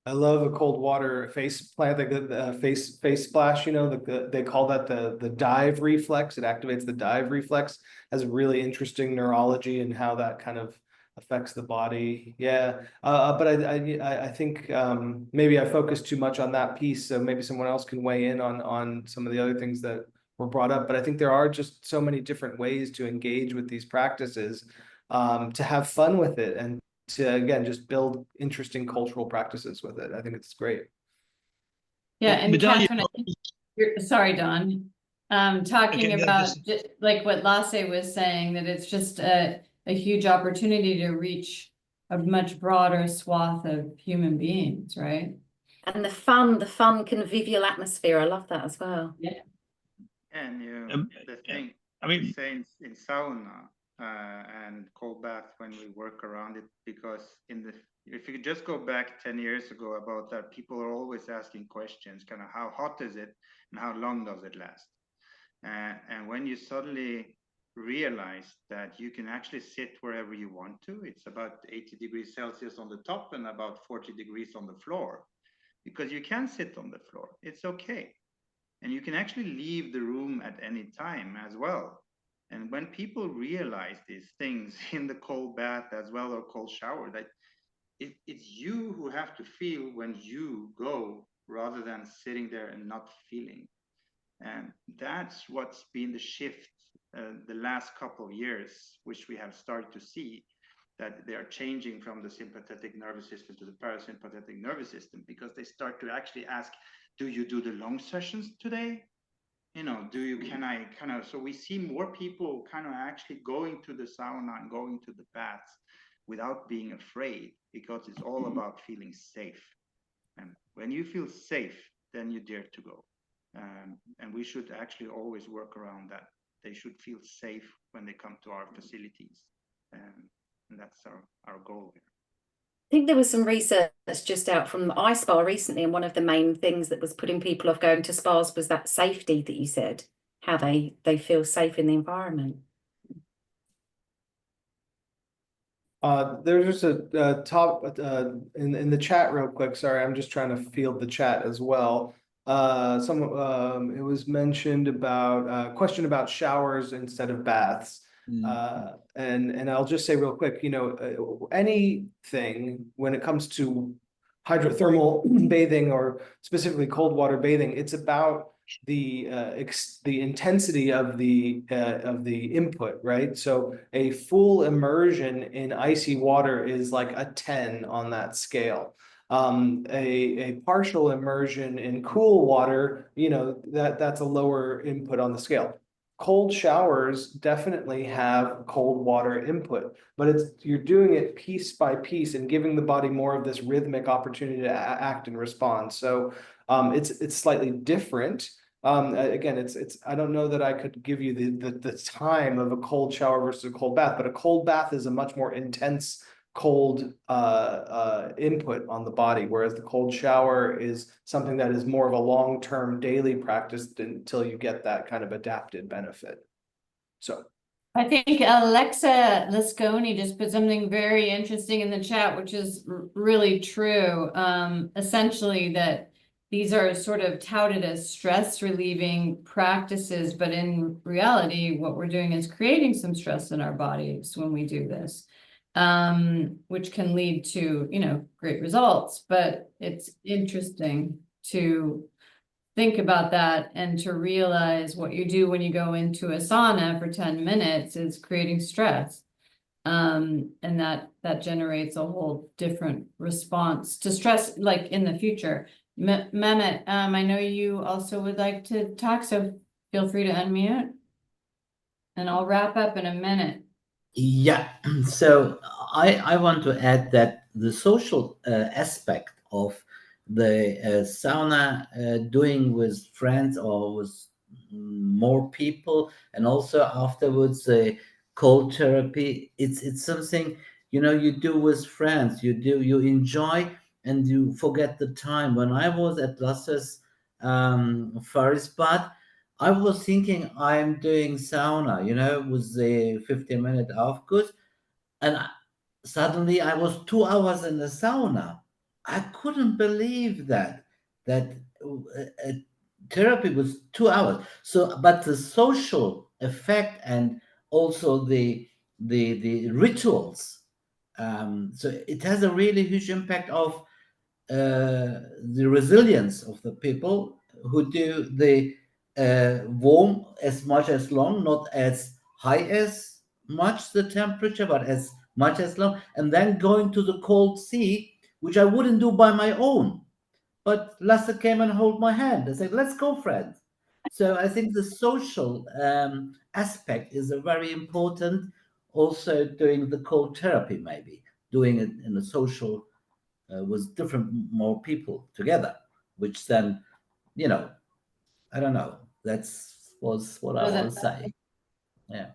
I love a cold water face plant, like the face splash, you know, they call that the dive reflex. It activates the dive reflex. Has a really interesting neurology and how that kind of affects the body. Yeah, but I think maybe I focused too much on that piece, so maybe someone else can weigh in on some of the other things that were brought up. But I think there are just so many different ways to engage with these practices, to have fun with it, and to, again, just build interesting cultural practices with it. I think it's great. Yeah, and Medallion- Catherine, sorry, Don. Talking Okay, no, about just- like what Lasse was saying, that it's just a huge opportunity to reach a much broader swath of human beings, right? And the fun convivial atmosphere. I love that as well. Yeah. And the thing, I mean, we say in sauna and cold bath when we work around it, because if you just go back 10 years ago about that, people are always asking questions, kind of how hot is it and how long does it last? And when you suddenly realize that you can actually sit wherever you want to, it's about 80 degrees Celsius on the top and about 40 degrees on the floor, because you can sit on the floor, it's okay. And you can actually leave the room at any time as well. And when people realize these things in the cold bath as well, or cold shower, that it's you who have to feel when you go, rather than sitting there and not feeling. And that's what's been the shift the last couple of years, which we have started to see, that they are changing from the sympathetic nervous system to the parasympathetic nervous system, because they start to actually ask, do you do the long sessions today? You know, so we see more people kind of actually going to the sauna and going to the baths without being afraid, because it's all about feeling safe. And when you feel safe, then you dare to go. And we should actually always work around that. They should feel safe when they come to our facilities. And that's our goal here. I think there was some research just out from the iSpa recently, and one of the main things that was putting people off going to spas was that safety that you said, how they feel safe in the environment. There's a top in the chat real quick. Sorry, I'm just trying to field the chat as well. It was mentioned about question about showers instead of baths. And I'll just say real quick, you know, anything when it comes to hydrothermal bathing, or specifically cold water bathing, it's about the intensity of the input, right? So a full immersion in icy water is like a 10 on that scale. A partial immersion in cool water, you know, that's a lower input on the scale. Cold showers definitely have cold water input, but you're doing it piece by piece and giving the body more of this rhythmic opportunity to act and respond. So it's slightly different. Again, it's I don't know that I could give you the time of a cold shower versus a cold bath, but a cold bath is a much more intense cold input on the body, whereas the cold shower is something that is more of a long-term daily practice until you get that kind of adapted benefit. So I think Alexa Lasconi just put something very interesting in the chat, which is really true. Essentially that these are sort of touted as stress relieving practices, but in reality, what we're doing is creating some stress in our bodies when we do this. Which can lead to, you know, great results, but it's interesting to think about that and to realize what you do when you go into a sauna for 10 minutes is creating stress. And that generates a whole different response to stress, like in the future. Mehmet, I know you also would like to talk, so feel free to unmute. And I'll wrap up in a minute. Yeah, so I want to add that the social aspect of the sauna doing with friends or with more people, and also afterwards cold therapy, it's something, you know, you do with friends, you enjoy and you forget the time. When I was at Lasse's Faris Bad, I was thinking I'm doing sauna, you know, with the 15-minute Aufguss, and suddenly I was 2 hours in the sauna. I couldn't believe that therapy was 2 hours. So, but the social effect and also the rituals. So it has a really huge impact of the resilience of the people who do the warm as much as long, not as high as much the temperature, but as much as long, and then going to the cold sea, which I wouldn't do by my own. But Lasse came and held my hand and said, "Let's go, friends." So I think the social aspect is a very important. Also, doing the cold therapy, maybe doing it in a social with different more people together, which then, you know, I don't know. That's was what I want to say. Yeah.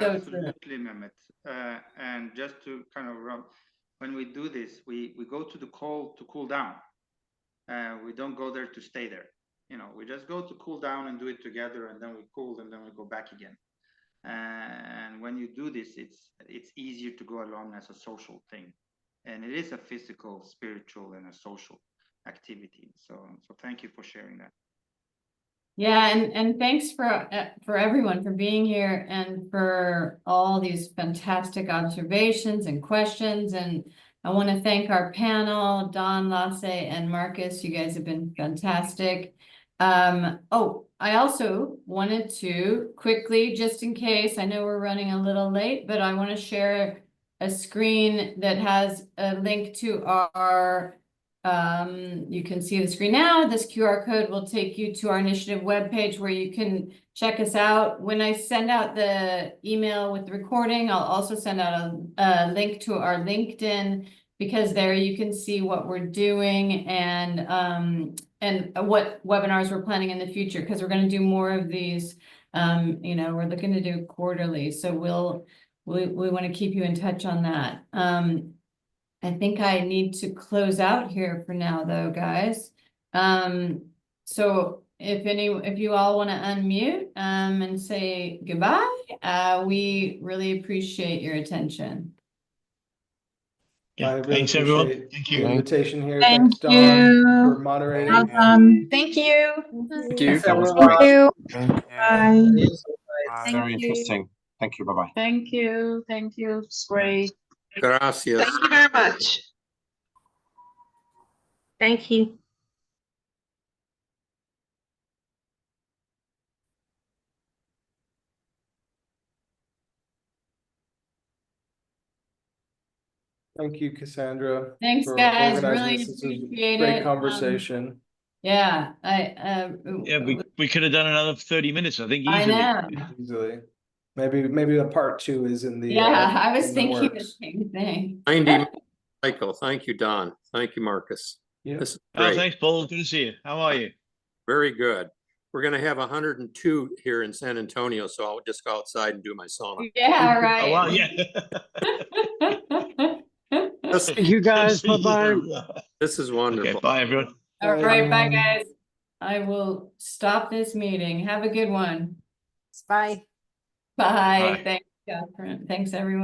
So true. Absolutely, Mehmet. And just to kind of when we do this, we go to the cold to cool down. We don't go there to stay there. You know, we just go to cool down and do it together, and then we cool, and then we go back again. And when you do this, it's easier to go along as a social thing, and it is a physical, spiritual, and a social activity. So thank you for sharing that. Yeah, and thanks for everyone for being here and for all these fantastic observations and questions. And I want to thank our panel, Don, Lasse, and Marcus. You guys have been fantastic. Oh, I also wanted to quickly, just in case, I know we're running a little late, but I want to share a screen that has a link to our you can see the screen now. This QR code will take you to our initiative webpage where you can check us out. When I send out the email with the recording, I'll also send out a link to our LinkedIn, because there you can see what we're doing and what webinars we're planning in the future, because we're going to do more of these. You know, we're looking to do quarterly, so we want to keep you in touch on that. I think I need to close out here for now, though, guys. So if you all want to unmute and say goodbye, we really appreciate your attention. Yeah, I really thanks everyone. appreciate Thank the you. invitation here. Thank Thanks, Don, you. for moderating. Thank you. Thank you. Thanks, everyone. Thank you. Thank you. Bye. Very Thank you. interesting. Thank you. Bye-bye. Thank you. Thank you. It's great. Gracias. Thank you very much. Thank you. Thank you, Cassandra. Thanks, for guys. organizing Really this. This was appreciate great it. conversation. Yeah, Yeah, we could have done another 30 minutes, I think, I easily. know. Easily. Maybe a part 2 is in the Yeah, I was in the thinking the works. same thing. 90 cycle. Thank you, Don. Thank you, Marcus. Yep. This is Oh, great. thanks, Paul. Good to see you. How are you? Very good. We're going to have 102 here in San Antonio, so I'll just go outside and do my sauna. Yeah, Oh, wow, right. yeah. Thank you guys. Bye-bye. This is wonderful. Okay, bye, everyone. All right, bye, guys. I will stop this meeting. Have a good one. Bye. Bye. Bye. Thanks, Catherine. Thanks, everyone.